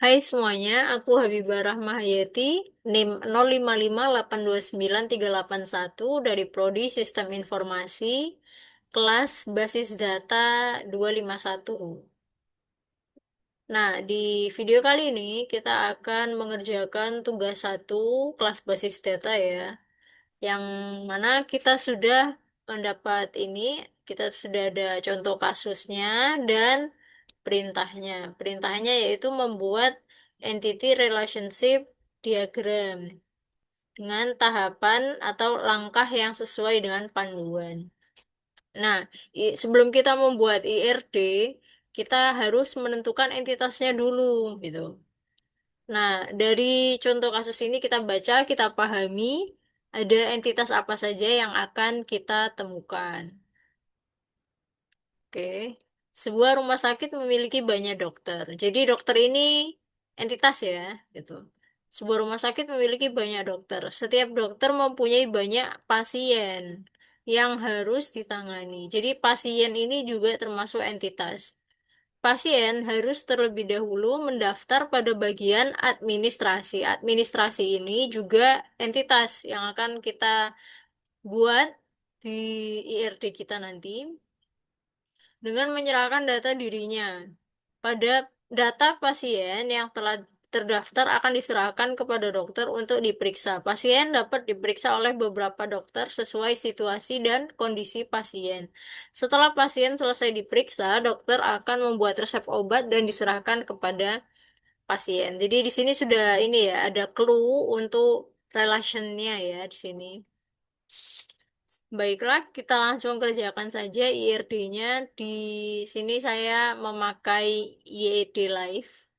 Hai semuanya, aku Habibah Rahmahayati, NIM 05582938 dari Prodi Sistem Informasi, kelas Basis Data 251. Nah, di video kali ini kita akan mengerjakan tugas satu kelas basis data ya, yang mana kita sudah mendapat ini, kita sudah ada contoh kasusnya dan perintahnya. Perintahnya yaitu membuat entity relationship diagram dengan tahapan atau langkah yang sesuai dengan panduan. Nah, sebelum kita membuat IRD, kita harus menentukan entitasnya dulu, gitu. Nah, dari contoh kasus ini kita baca, kita pahami ada entitas apa saja yang akan kita temukan. Oke, sebuah rumah sakit memiliki banyak dokter. Jadi dokter ini entitas ya, gitu. Sebuah rumah sakit memiliki banyak dokter. Setiap dokter mempunyai banyak pasien yang harus ditangani. Jadi pasien ini juga termasuk entitas. Pasien harus terlebih dahulu mendaftar pada bagian administrasi. Administrasi ini juga entitas yang akan kita buat di IRD kita nanti dengan menyerahkan data dirinya. Pada data pasien yang telah terdaftar akan diserahkan kepada dokter untuk diperiksa. Pasien dapat diperiksa oleh beberapa dokter sesuai situasi dan kondisi pasien. Setelah pasien selesai diperiksa, dokter akan membuat resep obat dan diserahkan kepada pasien. Jadi di sini sudah ini ya, ada clue untuk relationnya ya di sini. Baiklah, kita langsung kerjakan saja IRD-nya. Di sini saya memakai YED Live.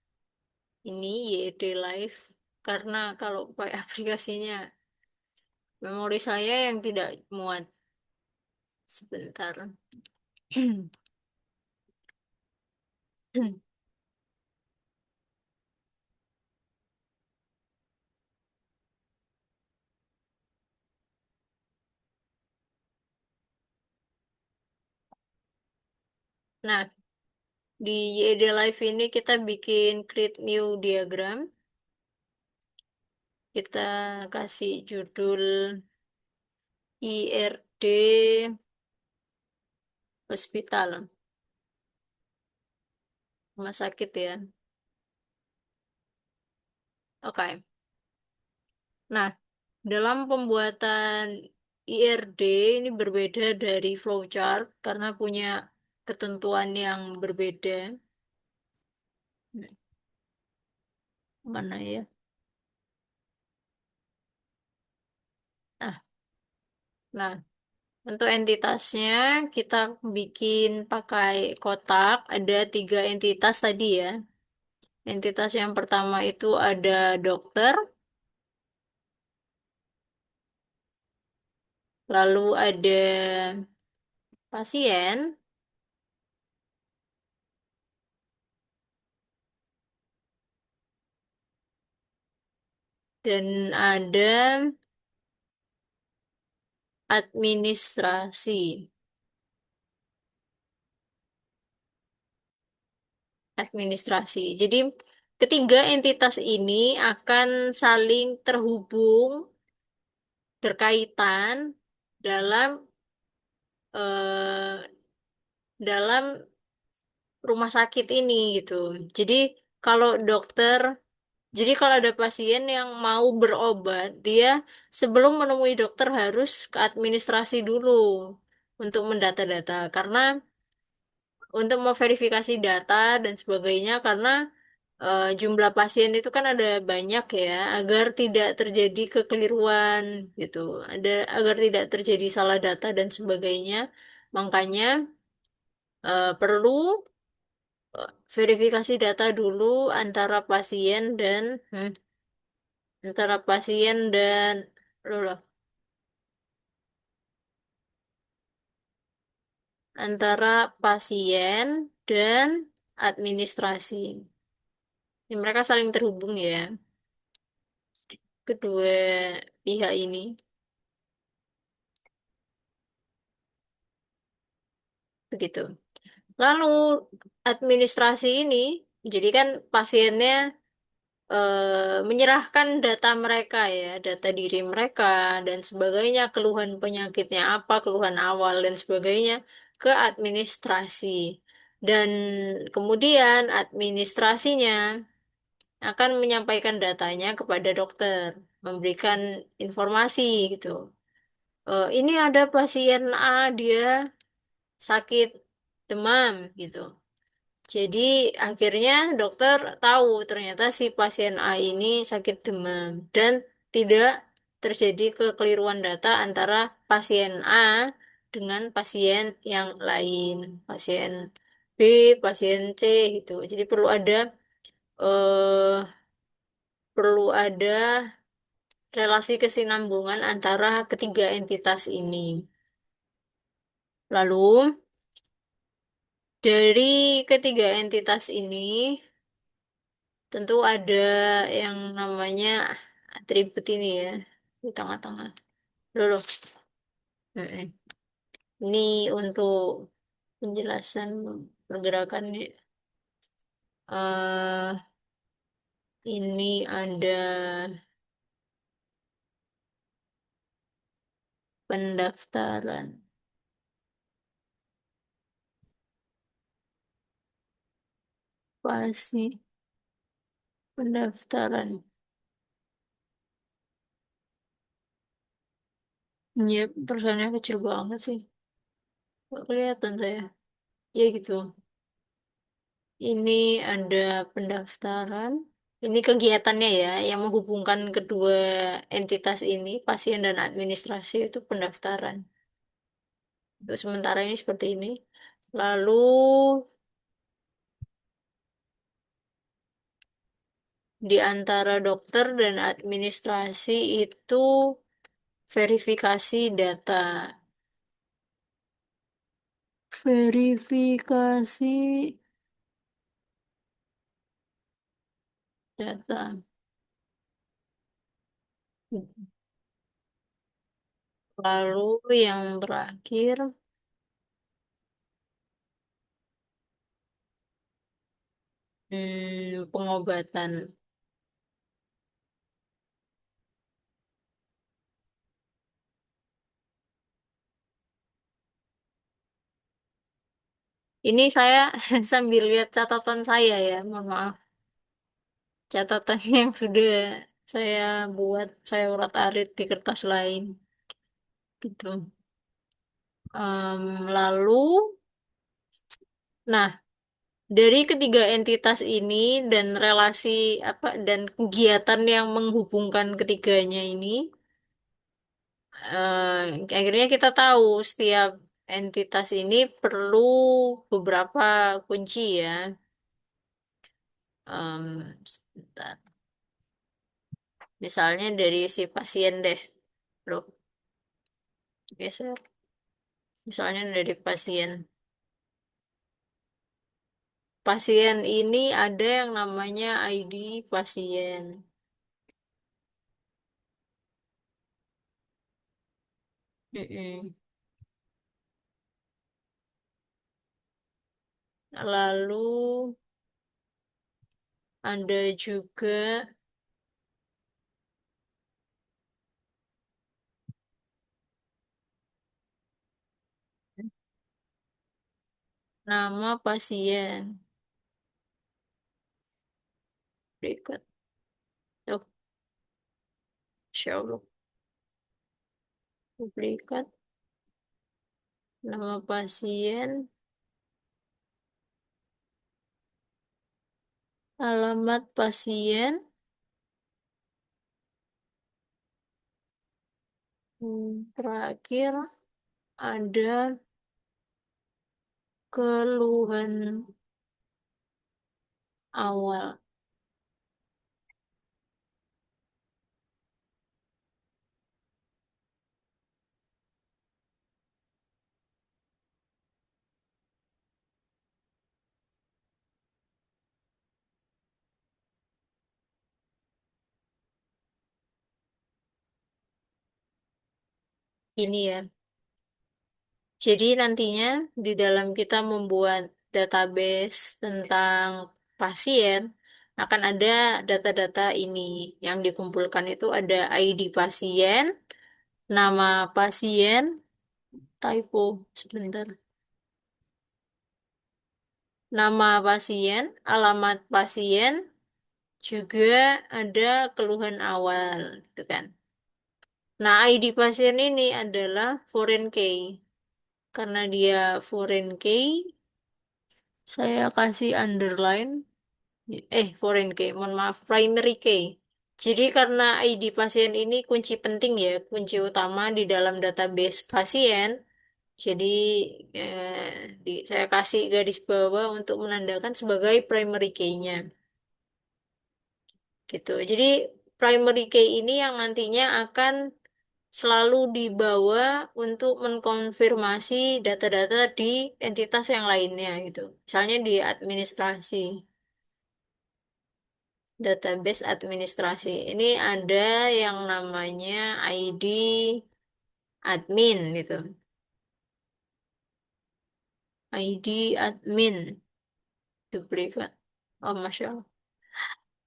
Ini YED Live. Karena kalau pakai aplikasinya, memori saya yang tidak muat. Sebentar. Nah, di YED Live ini kita bikin create new diagram. Kita kasih judul IRD Hospital. Rumah sakit ya. Oke. Nah, dalam pembuatan IRD ini berbeda dari flowchart karena punya ketentuan yang berbeda. Mana ya? Ah, nah, untuk entitasnya kita bikin pakai kotak. Ada 3 entitas tadi ya. Entitas yang pertama itu ada dokter, lalu ada pasien, dan ada administrasi. Administrasi. Jadi, ketiga entitas ini akan saling terhubung, berkaitan dalam eh, dalam rumah sakit ini gitu. Jadi, kalau dokter, jadi kalau ada pasien yang mau berobat, dia sebelum menemui dokter harus ke administrasi dulu untuk mendata-data. Karena untuk memverifikasi data dan sebagainya karena jumlah pasien itu kan ada banyak ya agar tidak terjadi kekeliruan gitu ada agar tidak terjadi salah data dan sebagainya makanya perlu verifikasi data dulu antara pasien dan loh, antara pasien dan administrasi. Ini mereka saling terhubung ya kedua pihak ini. Begitu. Lalu administrasi ini, jadi kan pasiennya menyerahkan data mereka ya, data diri mereka dan sebagainya, keluhan penyakitnya apa, keluhan awal dan sebagainya ke administrasi. Dan kemudian administrasinya akan menyampaikan datanya kepada dokter, memberikan informasi gitu. Ini ada pasien A, dia sakit demam gitu. Jadi akhirnya dokter tahu ternyata si pasien A ini sakit demam dan tidak terjadi kekeliruan data antara pasien A dengan pasien yang lain, pasien B, pasien C gitu. Jadi eh, perlu ada relasi kesinambungan antara ketiga entitas ini. Lalu dari ketiga entitas ini tentu ada yang namanya atribut ini ya di tengah-tengah. Dulu. Mm-mm. Ini untuk penjelasan pergerakannya. eh ini ada pendaftaran. Pasti pendaftaran. Ya, perusahaannya kecil banget sih. Nggak kelihatan saya. Ya gitu. Ini ada pendaftaran. Ini kegiatannya ya, yang menghubungkan kedua entitas ini, pasien dan administrasi itu pendaftaran. Untuk sementara ini seperti ini. Lalu di antara dokter dan administrasi itu verifikasi data. Verifikasi data. Lalu yang terakhir, pengobatan. Ini saya sambil lihat catatan saya ya, mohon maaf. Catatan yang sudah saya buat, saya urat-arit di kertas lain. Gitu. Lalu, nah, dari ketiga entitas ini dan relasi apa dan kegiatan yang menghubungkan ketiganya ini, akhirnya kita tahu setiap entitas ini perlu beberapa kunci ya. Sebentar. Misalnya dari si pasien deh, loh, geser. Misalnya dari pasien. Pasien ini ada yang namanya ID pasien. Mm-mm. Lalu ada juga nama pasien. Berikut. Oh, Insya Allah. Berikut. Nama pasien. Alamat pasien. Terakhir ada keluhan awal. Ini ya. Jadi nantinya di dalam kita membuat database tentang pasien, akan ada data-data ini yang dikumpulkan itu ada ID pasien, nama pasien, typo sebentar. Nama pasien, alamat pasien, juga ada keluhan awal, gitu kan. Nah, ID pasien ini adalah foreign key. Karena dia foreign key, saya kasih underline. Foreign key, mohon maaf, primary key. Jadi karena ID pasien ini kunci penting ya, kunci utama di dalam database pasien. Jadi saya kasih garis bawah untuk menandakan sebagai primary key-nya. Gitu. Jadi primary key ini yang nantinya akan selalu dibawa untuk mengkonfirmasi data-data di entitas yang lainnya gitu. Misalnya di administrasi, database administrasi. Ini ada yang namanya ID admin gitu. ID admin duplicate. Oh, Masya Allah.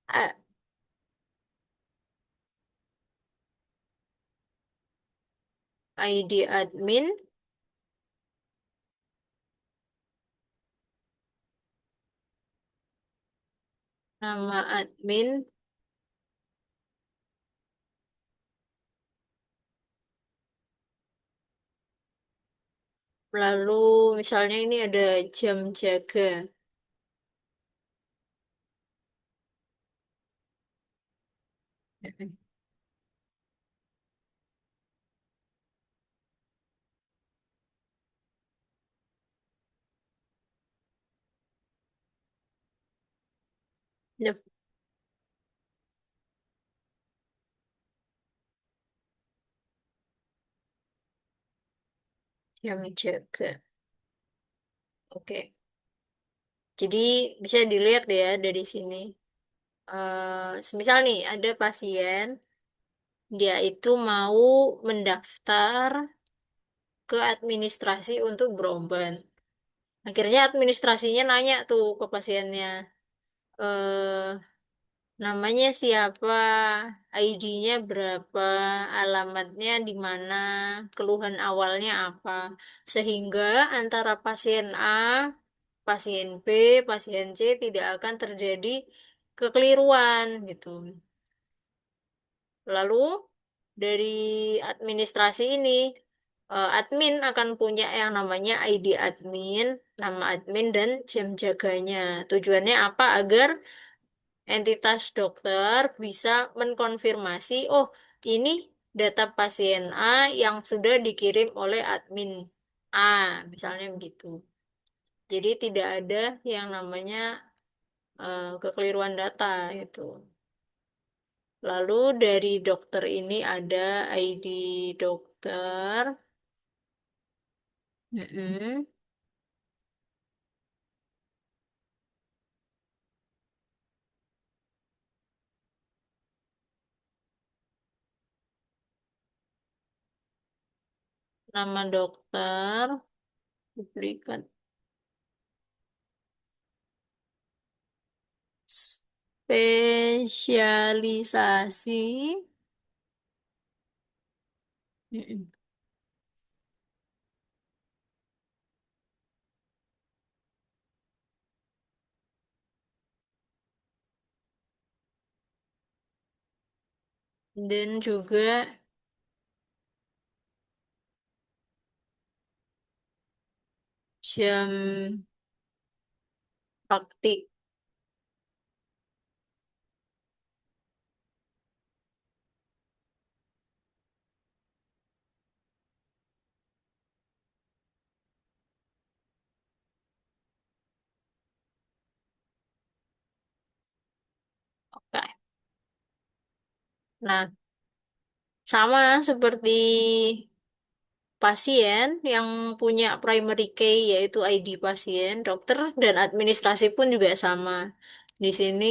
A- ID admin, nama admin, lalu misalnya ini ada jam jaga. Yep, jam jaga. Oke. Jadi bisa dilihat ya dari sini. Semisal nih ada pasien, dia itu mau mendaftar ke administrasi untuk berobat. Akhirnya administrasinya nanya tuh ke pasiennya, eh, namanya siapa, ID-nya berapa, alamatnya di mana, keluhan awalnya apa. Sehingga antara pasien A, pasien B, pasien C tidak akan terjadi kekeliruan gitu. Lalu dari administrasi ini, admin akan punya yang namanya ID admin, nama admin, dan jam jaganya. Tujuannya apa? Agar entitas dokter bisa mengkonfirmasi, oh ini data pasien A yang sudah dikirim oleh admin A, misalnya begitu. Jadi tidak ada yang namanya kekeliruan data itu. Lalu dari dokter ini ada ID dokter, mm-mm, nama dokter, duplikat, spesialisasi, mm-mm, dan juga jam praktik. Oke. Nah, sama seperti pasien yang punya primary key yaitu ID pasien, dokter dan administrasi pun juga sama. Di sini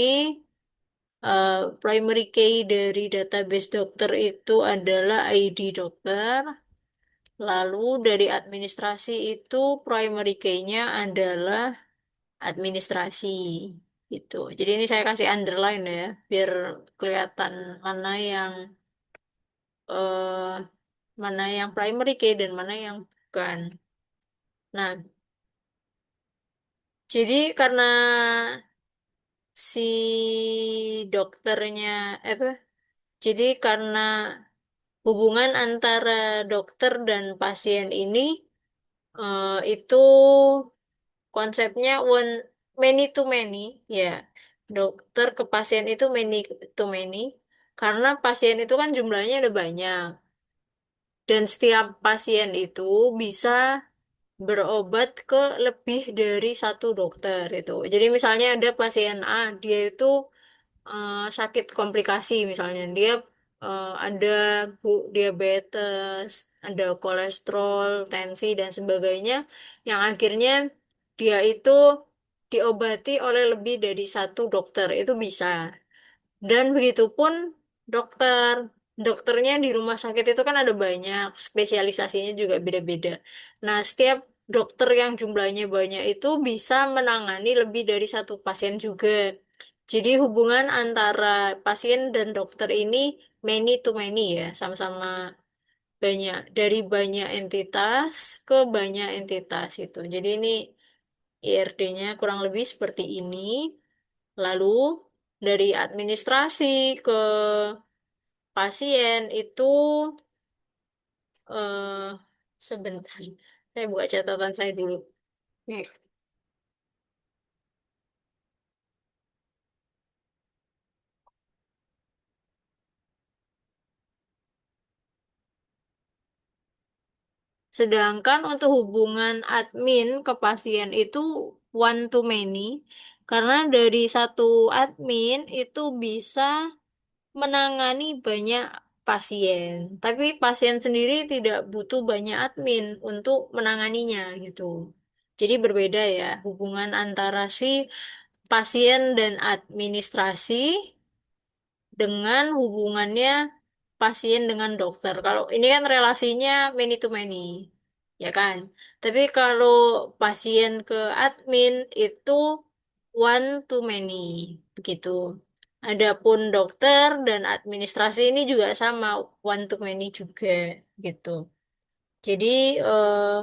primary key dari database dokter itu adalah ID dokter. Lalu dari administrasi itu primary key-nya adalah administrasi. gitu. Jadi ini saya kasih underline ya, biar kelihatan mana yang eh primary key dan mana yang bukan. Nah, jadi karena si dokternya apa? Jadi karena hubungan antara dokter dan pasien ini itu konsepnya many to many, ya. Dokter ke pasien itu many to many karena pasien itu kan jumlahnya ada banyak dan setiap pasien itu bisa berobat ke lebih dari satu dokter itu. Jadi misalnya ada pasien A, dia itu sakit komplikasi misalnya dia ada diabetes, ada kolesterol, tensi dan sebagainya yang akhirnya dia itu diobati oleh lebih dari satu dokter itu bisa. Dan begitupun dokter. Dokternya di rumah sakit itu kan ada banyak, spesialisasinya juga beda-beda. Nah, setiap dokter yang jumlahnya banyak itu bisa menangani lebih dari satu pasien juga. Jadi hubungan antara pasien dan dokter ini many to many ya, sama-sama banyak, dari banyak entitas ke banyak entitas itu. Jadi ini IRD-nya kurang lebih seperti ini. Lalu dari administrasi ke pasien itu eh sebentar. Saya buka catatan saya dulu. Nih. Sedangkan untuk hubungan admin ke pasien itu one to many, karena dari satu admin itu bisa menangani banyak pasien. Tapi pasien sendiri tidak butuh banyak admin untuk menanganinya gitu. Jadi berbeda ya hubungan antara si pasien dan administrasi dengan hubungannya pasien dengan dokter. Kalau ini kan relasinya many to many, ya kan? Tapi kalau pasien ke admin itu one to many, begitu. Adapun dokter dan administrasi ini juga sama, one to many juga, gitu. Jadi, eh,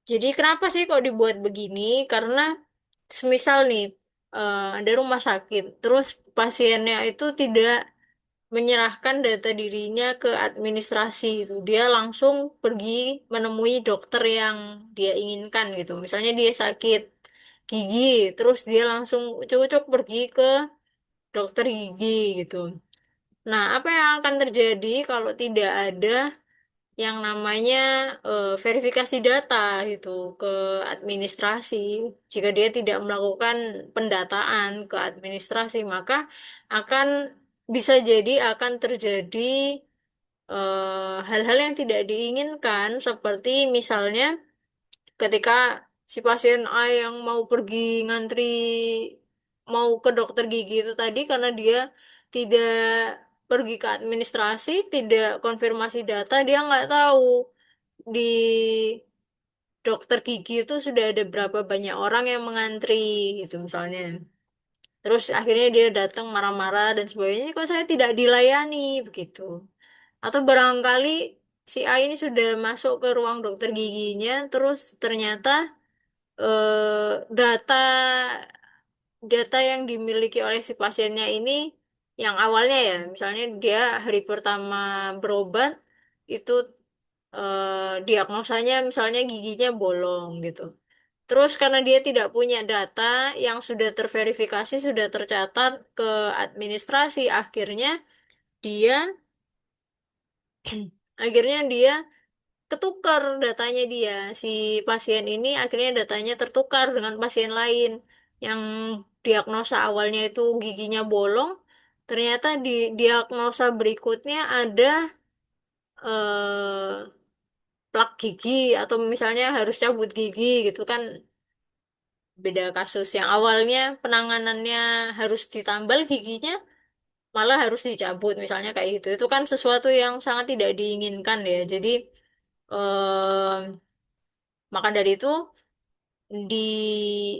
jadi kenapa sih kok dibuat begini? Karena semisal nih, ada rumah sakit, terus pasiennya itu tidak menyerahkan data dirinya ke administrasi itu. Dia langsung pergi menemui dokter yang dia inginkan gitu. Misalnya dia sakit gigi, terus dia langsung ucuk-ucuk pergi ke dokter gigi gitu. Nah, apa yang akan terjadi kalau tidak ada yang namanya verifikasi data gitu ke administrasi? Jika dia tidak melakukan pendataan ke administrasi, maka akan bisa jadi akan terjadi hal-hal yang tidak diinginkan, seperti misalnya ketika si pasien A yang mau pergi ngantri mau ke dokter gigi itu tadi karena dia tidak pergi ke administrasi, tidak konfirmasi data, dia nggak tahu di dokter gigi itu sudah ada berapa banyak orang yang mengantri gitu misalnya. Terus akhirnya dia datang marah-marah dan sebagainya, kok saya tidak dilayani begitu. Atau barangkali si A ini sudah masuk ke ruang dokter giginya, terus ternyata data data yang dimiliki oleh si pasiennya ini yang awalnya ya, misalnya dia hari pertama berobat itu diagnosanya misalnya giginya bolong gitu. Terus karena dia tidak punya data yang sudah terverifikasi, sudah tercatat ke administrasi, dia akhirnya dia ketukar datanya dia. Si pasien ini akhirnya datanya tertukar dengan pasien lain yang diagnosa awalnya itu giginya bolong, ternyata di diagnosa berikutnya ada eh, plak gigi atau misalnya harus cabut gigi gitu kan, beda kasus yang awalnya penanganannya harus ditambal giginya malah harus dicabut misalnya kayak gitu. Itu kan sesuatu yang sangat tidak diinginkan ya. Jadi maka dari itu di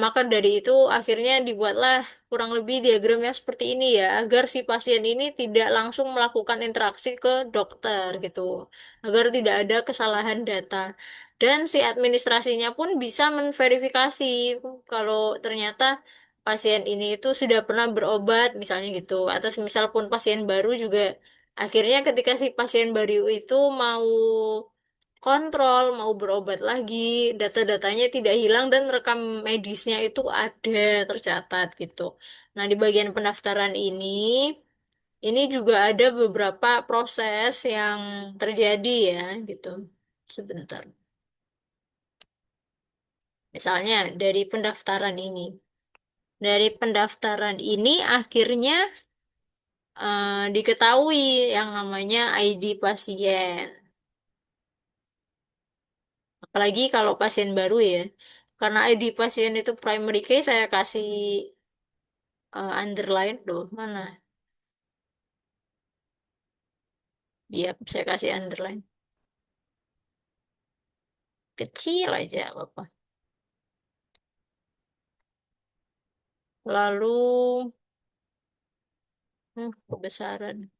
maka dari itu akhirnya dibuatlah kurang lebih diagram yang seperti ini ya, agar si pasien ini tidak langsung melakukan interaksi ke dokter gitu, agar tidak ada kesalahan data. Dan si administrasinya pun bisa menverifikasi kalau ternyata pasien ini itu sudah pernah berobat misalnya gitu, atau misal pun pasien baru juga, akhirnya ketika si pasien baru itu mau kontrol, mau berobat lagi, data-datanya tidak hilang dan rekam medisnya itu ada tercatat gitu. Nah, di bagian pendaftaran ini juga ada beberapa proses yang terjadi ya gitu. Sebentar. Misalnya dari pendaftaran ini. Dari pendaftaran ini akhirnya diketahui yang namanya ID pasien. Apalagi kalau pasien baru ya. Karena ID pasien itu primary case, saya kasih underline loh. Mana? Biar saya kasih underline. Kecil aja apa. Lalu kebesaran.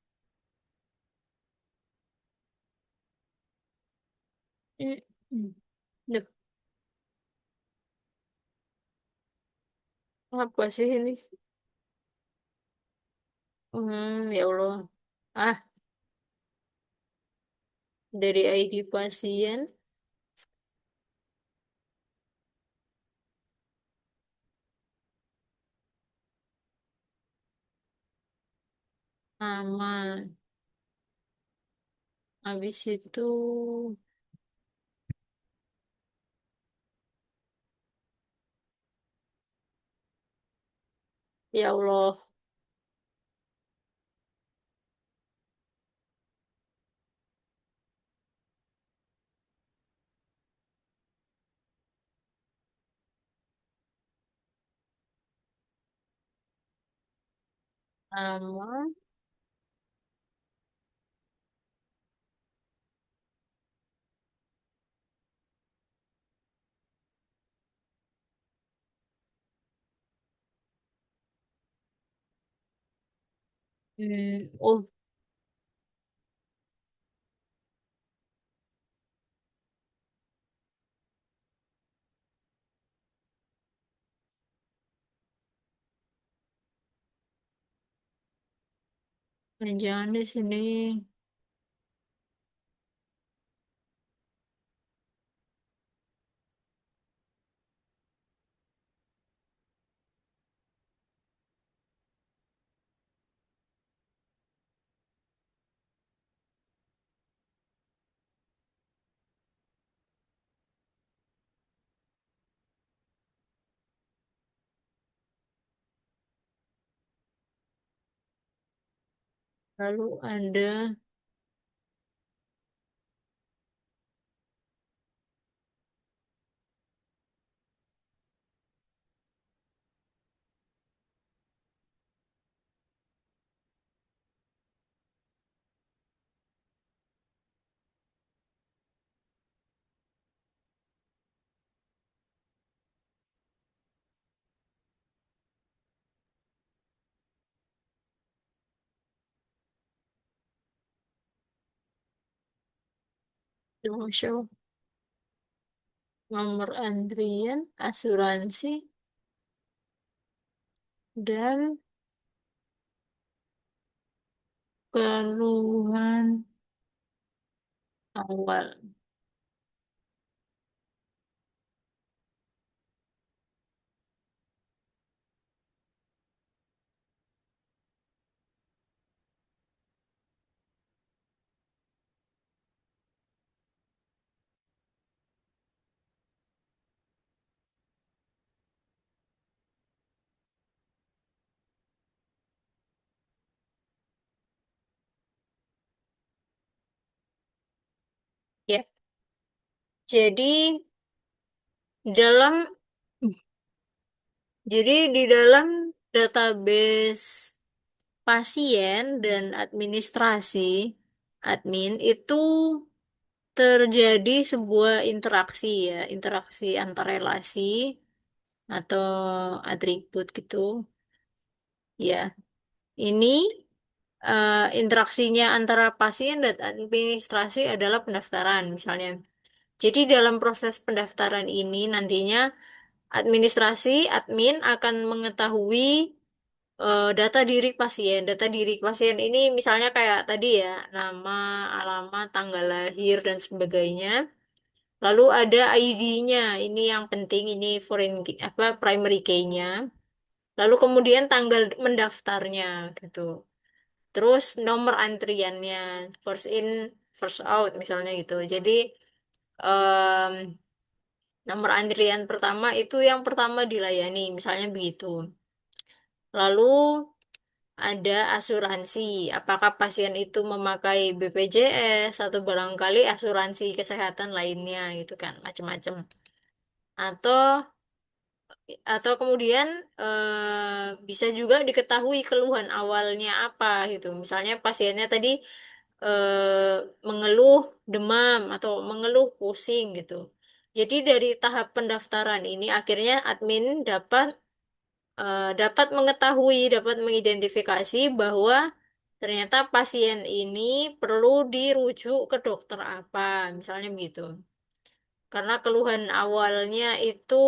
Hmm, hmm. Duh, apa sih ini? Ya Allah. Ah, dari ID pasien. Nama. Habis itu. Ya Allah. Nama. Oh, jangan di sini. Lalu ada. Masya Allah. Nomor antrian, asuransi, dan keluhan awal. Ya, jadi dalam di dalam database pasien dan administrasi admin itu terjadi sebuah interaksi ya, interaksi antar relasi atau atribut gitu. Ya, ini interaksinya antara pasien dan administrasi adalah pendaftaran misalnya. Jadi dalam proses pendaftaran ini nantinya administrasi, admin akan mengetahui data diri pasien. Data diri pasien ini misalnya kayak tadi ya, nama, alamat, tanggal lahir, dan sebagainya. Lalu ada ID-nya, ini yang penting, ini foreign key, apa primary key-nya. Lalu kemudian tanggal mendaftarnya gitu. Terus nomor antriannya, first in, first out misalnya gitu. Jadi em, nomor antrian pertama itu yang pertama dilayani, misalnya begitu. Lalu ada asuransi, apakah pasien itu memakai BPJS atau barangkali asuransi kesehatan lainnya gitu kan, macam-macam. Atau kemudian bisa juga diketahui keluhan awalnya apa gitu. Misalnya pasiennya tadi mengeluh demam atau mengeluh pusing gitu. Jadi dari tahap pendaftaran ini akhirnya admin dapat mengetahui, dapat mengidentifikasi bahwa ternyata pasien ini perlu dirujuk ke dokter apa, misalnya begitu. Karena keluhan awalnya itu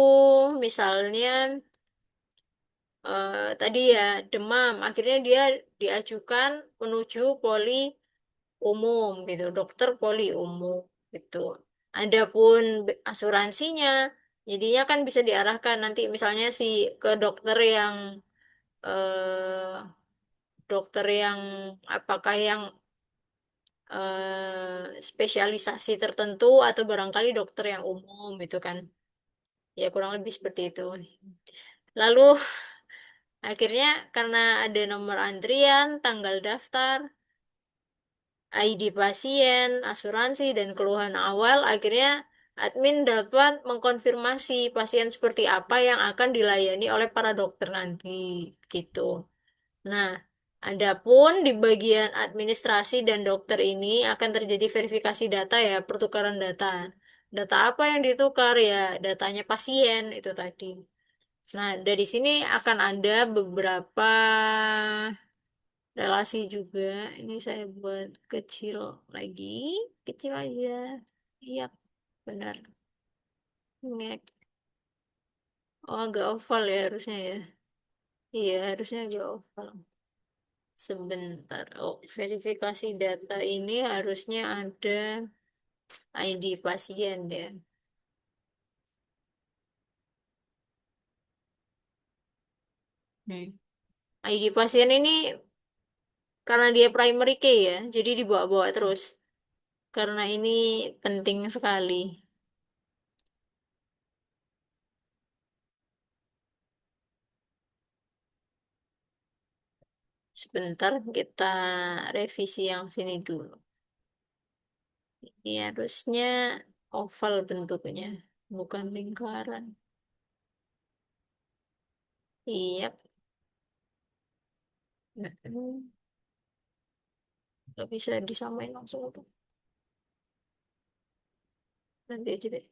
misalnya tadi ya demam, akhirnya dia diajukan menuju poli umum gitu, dokter poli umum gitu. Adapun asuransinya, jadinya kan bisa diarahkan nanti misalnya si ke dokter yang apakah yang spesialisasi tertentu atau barangkali dokter yang umum gitu kan. Ya kurang lebih seperti itu. Lalu akhirnya karena ada nomor antrian, tanggal daftar, ID pasien, asuransi, dan keluhan awal, akhirnya admin dapat mengkonfirmasi pasien seperti apa yang akan dilayani oleh para dokter nanti, gitu. Nah, adapun di bagian administrasi dan dokter ini akan terjadi verifikasi data ya, pertukaran data. Data apa yang ditukar ya, datanya pasien itu tadi. Nah, dari sini akan ada beberapa relasi juga. Ini saya buat kecil lagi, kecil aja. Iya, benar. Ngek. Oh, agak oval ya harusnya ya. Iya, harusnya agak oval. Sebentar. Oh, verifikasi data ini harusnya ada ID pasien ya. Hmm. ID pasien ini karena dia primary key ya, jadi dibawa-bawa terus. Karena ini penting sekali. Sebentar kita revisi yang sini dulu. Ini harusnya oval bentuknya, bukan lingkaran. Iya, mm, nggak bisa disamain langsung tuh. Nanti aja deh.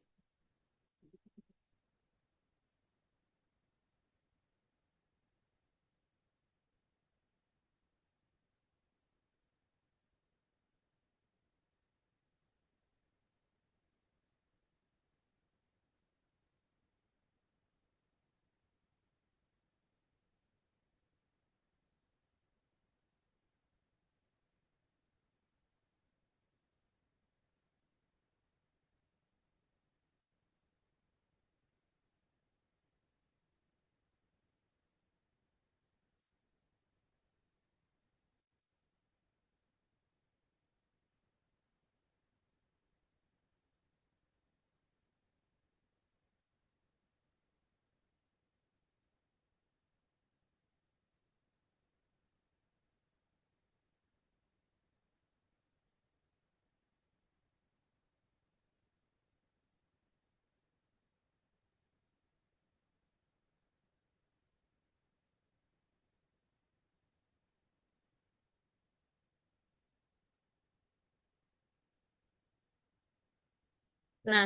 Nah,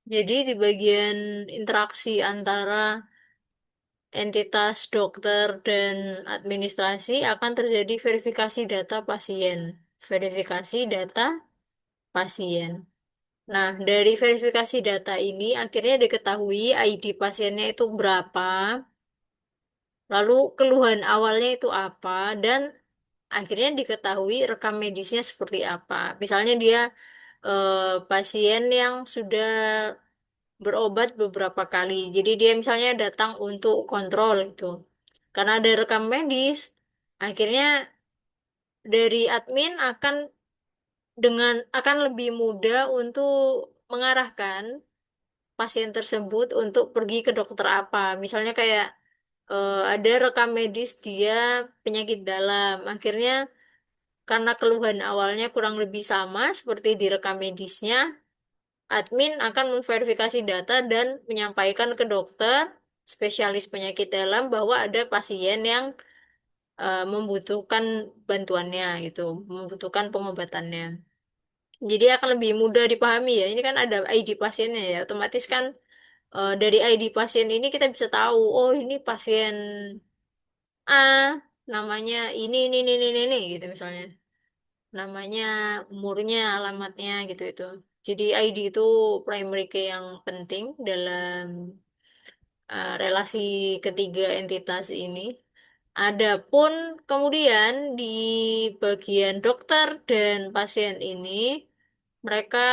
jadi di bagian interaksi antara entitas dokter dan administrasi akan terjadi verifikasi data pasien. Verifikasi data pasien. Nah, dari verifikasi data ini akhirnya diketahui ID pasiennya itu berapa, lalu keluhan awalnya itu apa, dan akhirnya diketahui rekam medisnya seperti apa. Misalnya dia pasien yang sudah berobat beberapa kali. Jadi dia misalnya datang untuk kontrol itu. Karena ada rekam medis, akhirnya dari admin akan lebih mudah untuk mengarahkan pasien tersebut untuk pergi ke dokter apa. Misalnya kayak ada rekam medis dia penyakit dalam. Akhirnya karena keluhan awalnya kurang lebih sama seperti di rekam medisnya, admin akan memverifikasi data dan menyampaikan ke dokter spesialis penyakit dalam bahwa ada pasien yang membutuhkan bantuannya gitu, membutuhkan pengobatannya. Jadi akan lebih mudah dipahami ya. Ini kan ada ID pasiennya ya. Otomatis kan dari ID pasien ini kita bisa tahu, oh ini pasien A, namanya ini gitu misalnya. Namanya, umurnya, alamatnya gitu itu. Jadi ID itu primary key yang penting dalam relasi ketiga entitas ini. Adapun kemudian di bagian dokter dan pasien ini, mereka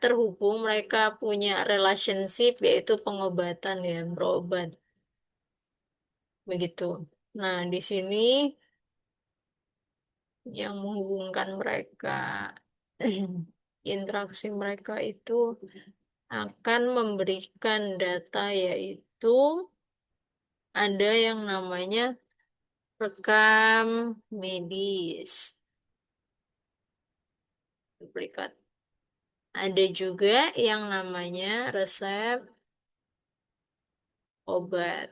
terhubung, mereka punya relationship yaitu pengobatan ya, berobat begitu. Nah, di sini yang menghubungkan mereka, interaksi mereka itu akan memberikan data yaitu ada yang namanya rekam medis. Duplikat. Ada juga yang namanya resep obat.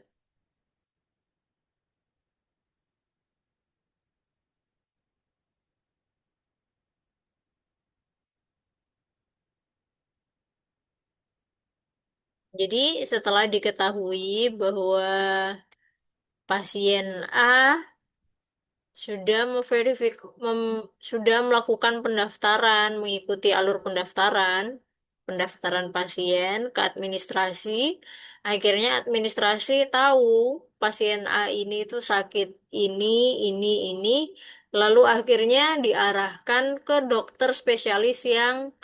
Jadi setelah diketahui bahwa pasien A sudah melakukan pendaftaran, mengikuti alur pendaftaran pasien ke administrasi. Akhirnya administrasi tahu pasien A ini tuh sakit ini, ini, lalu akhirnya diarahkan ke dokter spesialis yang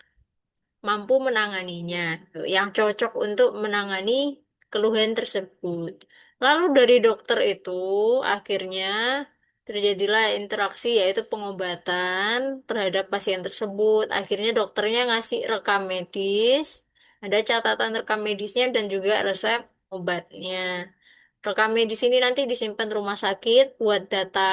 mampu menanganinya, yang cocok untuk menangani keluhan tersebut. Lalu dari dokter itu akhirnya terjadilah interaksi yaitu pengobatan terhadap pasien tersebut. Akhirnya dokternya ngasih rekam medis, ada catatan rekam medisnya dan juga resep obatnya. Rekam medis ini nanti disimpan rumah sakit buat data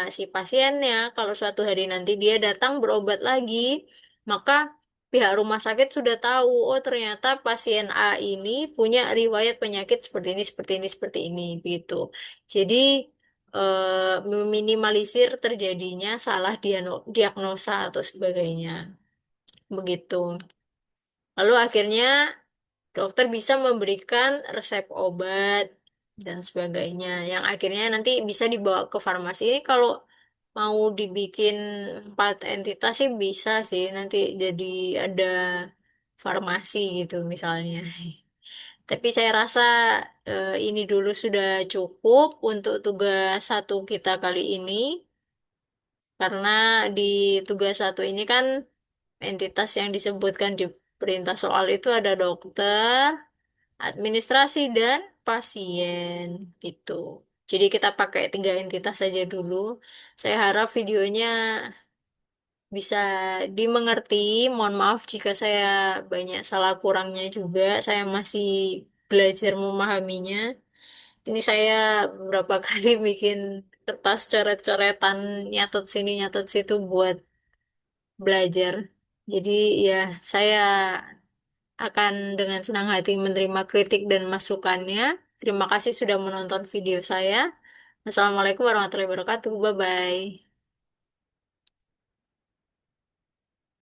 si pasiennya. Kalau suatu hari nanti dia datang berobat lagi, maka pihak rumah sakit sudah tahu, oh ternyata pasien A ini punya riwayat penyakit seperti ini, seperti ini, seperti ini, gitu. Jadi meminimalisir terjadinya salah diagnosa atau sebagainya, begitu. Lalu akhirnya dokter bisa memberikan resep obat dan sebagainya, yang akhirnya nanti bisa dibawa ke farmasi. Ini kalau mau dibikin 4 entitas sih bisa sih, nanti jadi ada farmasi gitu misalnya. Tapi saya rasa ini dulu sudah cukup untuk tugas satu kita kali ini, karena di tugas satu ini kan entitas yang disebutkan di perintah soal itu ada dokter, administrasi, dan pasien gitu. Jadi kita pakai 3 entitas saja dulu. Saya harap videonya bisa dimengerti. Mohon maaf jika saya banyak salah kurangnya juga. Saya masih belajar memahaminya. Ini saya beberapa kali bikin kertas coret-coretan, nyatet sini, nyatet situ buat belajar. Jadi ya, saya akan dengan senang hati menerima kritik dan masukannya. Terima kasih sudah menonton video saya. Assalamualaikum warahmatullahi wabarakatuh. Bye-bye.